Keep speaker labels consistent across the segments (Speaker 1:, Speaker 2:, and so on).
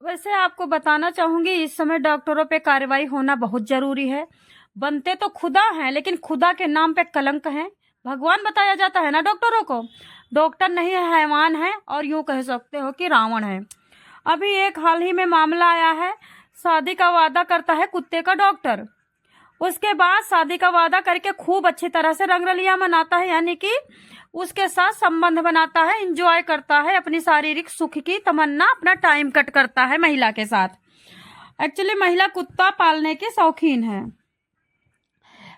Speaker 1: वैसे आपको बताना चाहूंगी, इस समय डॉक्टरों पे कार्रवाई होना बहुत जरूरी है। बनते तो खुदा हैं, लेकिन खुदा के नाम पे कलंक हैं। भगवान बताया जाता है ना डॉक्टरों को। डॉक्टर नहीं है, हैवान है, और यूं कह सकते हो कि रावण है। अभी एक हाल ही में मामला आया है। शादी का वादा करता है कुत्ते का डॉक्टर। उसके बाद शादी का वादा करके खूब अच्छी तरह से रंगरलियां मनाता है, यानी कि उसके साथ संबंध बनाता है, इंजॉय करता है, अपनी शारीरिक सुख की तमन्ना, अपना टाइम कट करता है महिला के साथ। एक्चुअली महिला कुत्ता पालने के शौकीन है।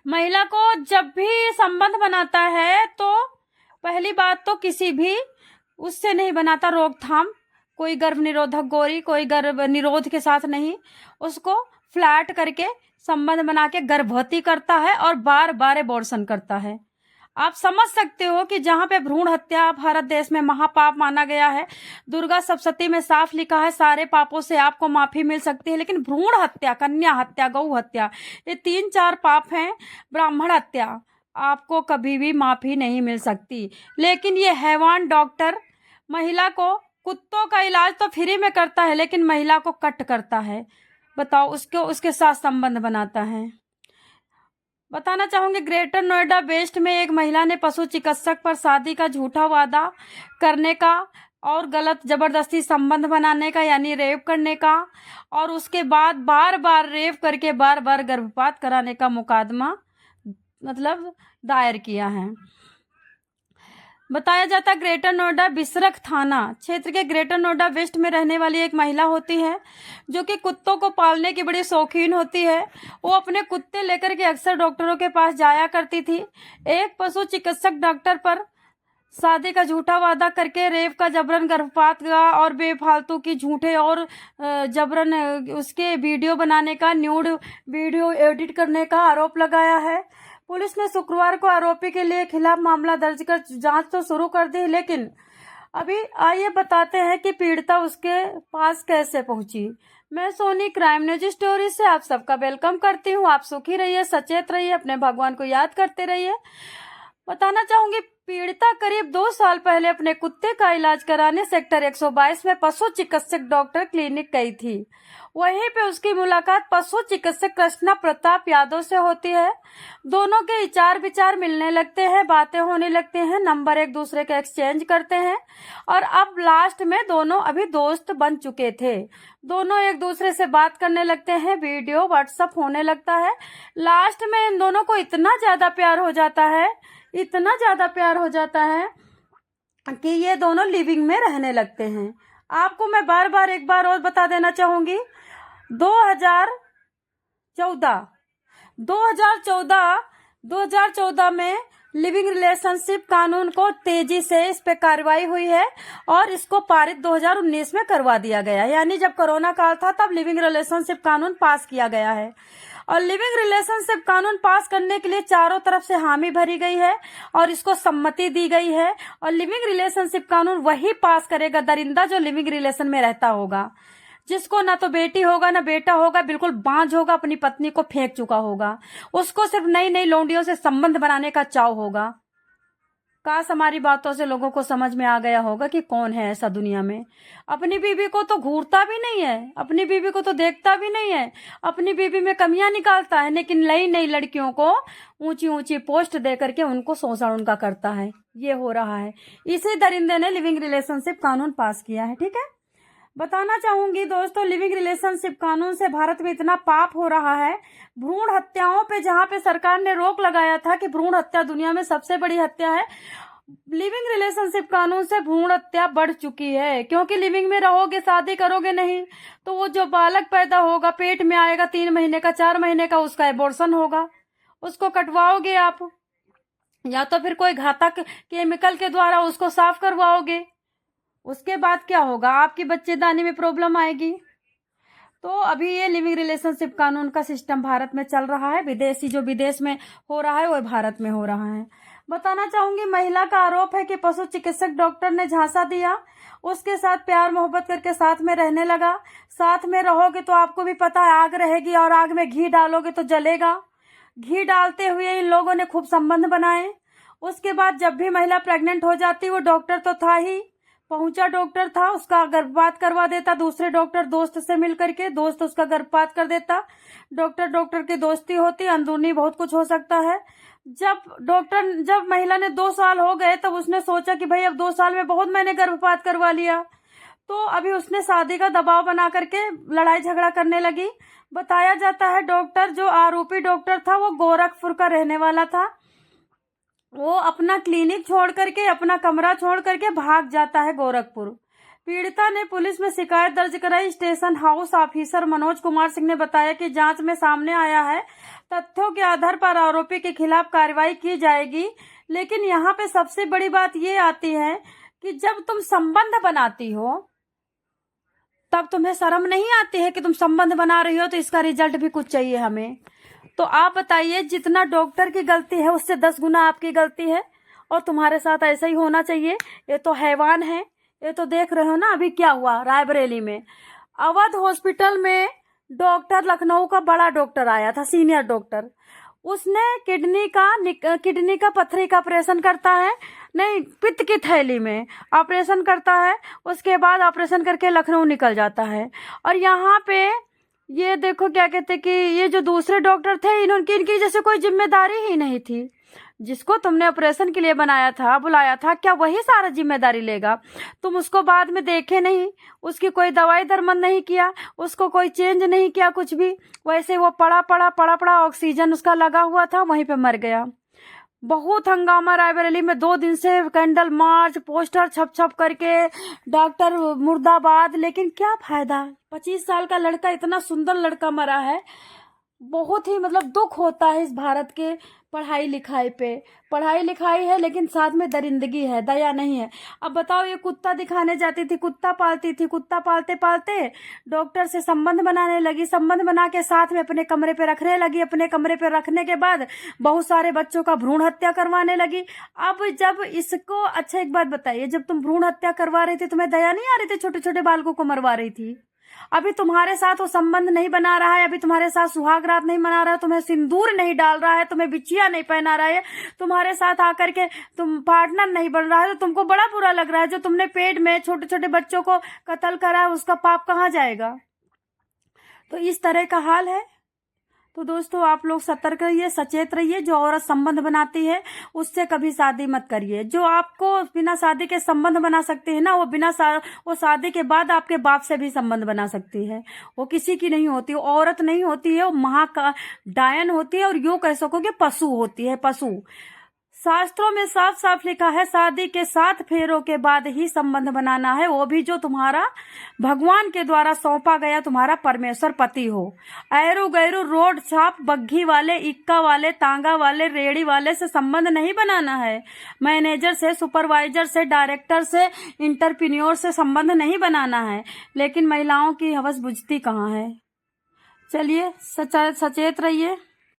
Speaker 1: महिला को जब भी संबंध बनाता है तो पहली बात तो किसी भी उससे नहीं बनाता रोकथाम, कोई गर्भ निरोधक गोली, कोई गर्भ निरोध के साथ नहीं। उसको फ्लैट करके संबंध बना के गर्भवती करता है और बार बार एबॉर्शन करता है। आप समझ सकते हो कि जहां पे भ्रूण हत्या भारत देश में महापाप माना गया है। दुर्गा सप्तशती में साफ लिखा है सारे पापों से आपको माफी मिल सकती है, लेकिन भ्रूण हत्या, कन्या हत्या, गौ हत्या, ये 3-4 पाप हैं। ब्राह्मण हत्या, आपको कभी भी माफी नहीं मिल सकती। लेकिन ये हैवान डॉक्टर महिला को, कुत्तों का इलाज तो फ्री में करता है, लेकिन महिला को कट करता है। बताओ, उसको उसके साथ संबंध बनाता है। बताना चाहूंगी, ग्रेटर नोएडा वेस्ट में एक महिला ने पशु चिकित्सक पर शादी का झूठा वादा करने का और गलत जबरदस्ती संबंध बनाने का, यानी रेप करने का, और उसके बाद बार बार रेप करके बार बार गर्भपात कराने का मुकदमा दायर किया है। बताया जाता है ग्रेटर नोएडा बिसरख थाना क्षेत्र के ग्रेटर नोएडा वेस्ट में रहने वाली एक महिला होती है, जो कि कुत्तों को पालने की बड़ी शौकीन होती है। वो अपने कुत्ते लेकर के अक्सर डॉक्टरों के पास जाया करती थी। एक पशु चिकित्सक डॉक्टर पर शादी का झूठा वादा करके रेप का, जबरन गर्भपात का और बेफालतू की झूठे और जबरन उसके वीडियो बनाने का, न्यूड वीडियो एडिट करने का आरोप लगाया है। पुलिस ने शुक्रवार को आरोपी के लिए खिलाफ मामला दर्ज कर जांच तो शुरू कर दी, लेकिन अभी आइए बताते हैं कि पीड़िता उसके पास कैसे पहुंची। मैं सोनी क्राइम न्यूज स्टोरी से आप सबका वेलकम करती हूं। आप सुखी रहिए, सचेत रहिए, अपने भगवान को याद करते रहिए। बताना चाहूंगी, पीड़िता करीब 2 साल पहले अपने कुत्ते का इलाज कराने सेक्टर 122 में पशु चिकित्सक डॉक्टर क्लिनिक गई थी। वहीं पे उसकी मुलाकात पशु चिकित्सक कृष्णा प्रताप यादव से होती है। दोनों के विचार विचार मिलने लगते हैं, बातें होने लगती हैं, नंबर एक दूसरे के एक्सचेंज करते हैं, और अब लास्ट में दोनों अभी दोस्त बन चुके थे। दोनों एक दूसरे से बात करने लगते हैं, वीडियो व्हाट्सएप होने लगता है। लास्ट में इन दोनों को इतना ज्यादा प्यार हो जाता है, इतना ज्यादा प्यार हो जाता है कि ये दोनों लिविंग में रहने लगते हैं। आपको मैं बार बार एक बार और बता देना चाहूंगी, 2014 में लिविंग रिलेशनशिप कानून को तेजी से इस पे कार्रवाई हुई है और इसको पारित 2019 में करवा दिया गया। यानी जब कोरोना काल था तब लिविंग रिलेशनशिप कानून पास किया गया है, और लिविंग रिलेशनशिप कानून पास करने के लिए चारों तरफ से हामी भरी गई है और इसको सम्मति दी गई है। और लिविंग रिलेशनशिप कानून वही पास करेगा दरिंदा जो लिविंग रिलेशन में रहता होगा, जिसको ना तो बेटी होगा ना बेटा होगा, बिल्कुल बांझ होगा, अपनी पत्नी को फेंक चुका होगा, उसको सिर्फ नई नई लौंडियों से संबंध बनाने का चाव होगा। काश हमारी बातों से लोगों को समझ में आ गया होगा कि कौन है ऐसा दुनिया में। अपनी बीवी को तो घूरता भी नहीं है, अपनी बीवी को तो देखता भी नहीं है, अपनी बीवी में कमियां निकालता है, लेकिन नई नई लड़कियों को ऊंची ऊंची पोस्ट दे करके उनको शोषण उनका करता है। ये हो रहा है। इसी दरिंदे ने लिविंग रिलेशनशिप कानून पास किया है। ठीक है, बताना चाहूंगी दोस्तों, लिविंग रिलेशनशिप कानून से भारत में इतना पाप हो रहा है। भ्रूण हत्याओं पे जहां पे सरकार ने रोक लगाया था कि भ्रूण हत्या दुनिया में सबसे बड़ी हत्या है, लिविंग रिलेशनशिप कानून से भ्रूण हत्या बढ़ चुकी है। क्योंकि लिविंग में रहोगे, शादी करोगे नहीं, तो वो जो बालक पैदा होगा, पेट में आएगा 3 महीने का, 4 महीने का, उसका एबॉर्शन होगा, उसको कटवाओगे आप, या तो फिर कोई घातक केमिकल के द्वारा उसको साफ करवाओगे। उसके बाद क्या होगा, आपकी बच्चेदानी में प्रॉब्लम आएगी। तो अभी ये लिविंग रिलेशनशिप कानून का सिस्टम भारत में चल रहा है। विदेशी जो विदेश में हो रहा है वो भारत में हो रहा है। बताना चाहूंगी, महिला का आरोप है कि पशु चिकित्सक डॉक्टर ने झांसा दिया, उसके साथ प्यार मोहब्बत करके साथ में रहने लगा। साथ में रहोगे तो आपको भी पता है आग रहेगी, और आग में घी डालोगे तो जलेगा। घी डालते हुए इन लोगों ने खूब संबंध बनाए। उसके बाद जब भी महिला प्रेग्नेंट हो जाती, वो डॉक्टर तो था ही, पहुंचा डॉक्टर था, उसका गर्भपात करवा देता, दूसरे डॉक्टर दोस्त से मिल करके, दोस्त उसका गर्भपात कर देता। डॉक्टर की दोस्ती होती, अंदरूनी बहुत कुछ हो सकता है। जब महिला ने 2 साल हो गए, तब उसने सोचा कि भाई अब 2 साल में बहुत मैंने गर्भपात करवा लिया, तो अभी उसने शादी का दबाव बना करके लड़ाई झगड़ा करने लगी। बताया जाता है डॉक्टर, जो आरोपी डॉक्टर था, वो गोरखपुर का रहने वाला था। वो अपना क्लिनिक छोड़ करके, अपना कमरा छोड़ करके भाग जाता है गोरखपुर। पीड़िता ने पुलिस में शिकायत दर्ज कराई। Station house officer Manoj Kumar Singh ने बताया कि जांच में सामने आया है, तथ्यों के आधार पर आरोपी के खिलाफ कार्रवाई की जाएगी। लेकिन यहाँ पे सबसे बड़ी बात ये आती है कि जब तुम संबंध बनाती हो, तब तुम्हें शर्म नहीं आती है कि तुम संबंध बना रही हो, तो इसका रिजल्ट भी कुछ चाहिए हमें। तो आप बताइए, जितना डॉक्टर की गलती है उससे 10 गुना आपकी गलती है, और तुम्हारे साथ ऐसा ही होना चाहिए। ये तो हैवान है। ये तो देख रहे हो ना अभी क्या हुआ रायबरेली में, अवध हॉस्पिटल में डॉक्टर, लखनऊ का बड़ा डॉक्टर आया था, सीनियर डॉक्टर। उसने किडनी का पथरी का ऑपरेशन करता है, नहीं, पित्त की थैली में ऑपरेशन करता है। उसके बाद ऑपरेशन करके लखनऊ निकल जाता है। और यहाँ पे ये देखो क्या कहते कि ये जो दूसरे डॉक्टर थे, इनकी जैसे कोई जिम्मेदारी ही नहीं थी। जिसको तुमने ऑपरेशन के लिए बुलाया था, क्या वही सारा जिम्मेदारी लेगा? तुम उसको बाद में देखे नहीं, उसकी कोई दवाई दरमन नहीं किया, उसको कोई चेंज नहीं किया, कुछ भी। वैसे वो पड़ा ऑक्सीजन उसका लगा हुआ था, वहीं पे मर गया। बहुत हंगामा रायबरेली में 2 दिन से, कैंडल मार्च, पोस्टर छप करके, डॉक्टर मुर्दाबाद। लेकिन क्या फायदा? 25 साल का लड़का, इतना सुंदर लड़का मरा है। बहुत ही मतलब दुख होता है इस भारत के पढ़ाई लिखाई पे। पढ़ाई लिखाई है लेकिन साथ में दरिंदगी है, दया नहीं है। अब बताओ, ये कुत्ता दिखाने जाती थी, कुत्ता पालती थी, कुत्ता पालते पालते डॉक्टर से संबंध बनाने लगी। संबंध बना के साथ में अपने कमरे पे रखने लगी। अपने कमरे पे रखने के बाद बहुत सारे बच्चों का भ्रूण हत्या करवाने लगी। अब जब इसको, अच्छा एक बात बताइए, जब तुम भ्रूण हत्या करवा रही थी, तुम्हें दया नहीं आ रही थी? छोटे छोटे बालकों को मरवा रही थी। अभी तुम्हारे साथ वो संबंध नहीं बना रहा है, अभी तुम्हारे साथ सुहाग रात नहीं मना रहा है, तुम्हें सिंदूर नहीं डाल रहा है, तुम्हें बिछिया नहीं पहना रहा है, तुम्हारे साथ आकर के तुम पार्टनर नहीं बन रहा है, तो तुमको बड़ा बुरा लग रहा है। जो तुमने पेट में छोटे छोटे बच्चों को कत्ल करा है, उसका पाप कहाँ जाएगा? तो इस तरह का हाल है। तो दोस्तों, आप लोग सतर्क रहिए, सचेत रहिए। जो औरत संबंध बनाती है उससे कभी शादी मत करिए। जो आपको बिना शादी के संबंध बना सकती है ना, वो शादी के बाद आपके बाप से भी संबंध बना सकती है। वो किसी की नहीं होती, वो औरत नहीं होती है, वो महाडायन होती है, और यूं कह सको कि पशु होती है, पशु। शास्त्रों में साफ साफ लिखा है, शादी के 7 फेरों के बाद ही संबंध बनाना है, वो भी जो तुम्हारा भगवान के द्वारा सौंपा गया तुम्हारा परमेश्वर पति हो। ऐरू गैरू, रोड छाप, बग्घी वाले, इक्का वाले, तांगा वाले, रेड़ी वाले से संबंध नहीं बनाना है। मैनेजर से, सुपरवाइजर से, डायरेक्टर से, इंटरप्रेन्योर से संबंध नहीं बनाना है। लेकिन महिलाओं की हवस बुझती कहाँ है? चलिए, सचेत रहिए।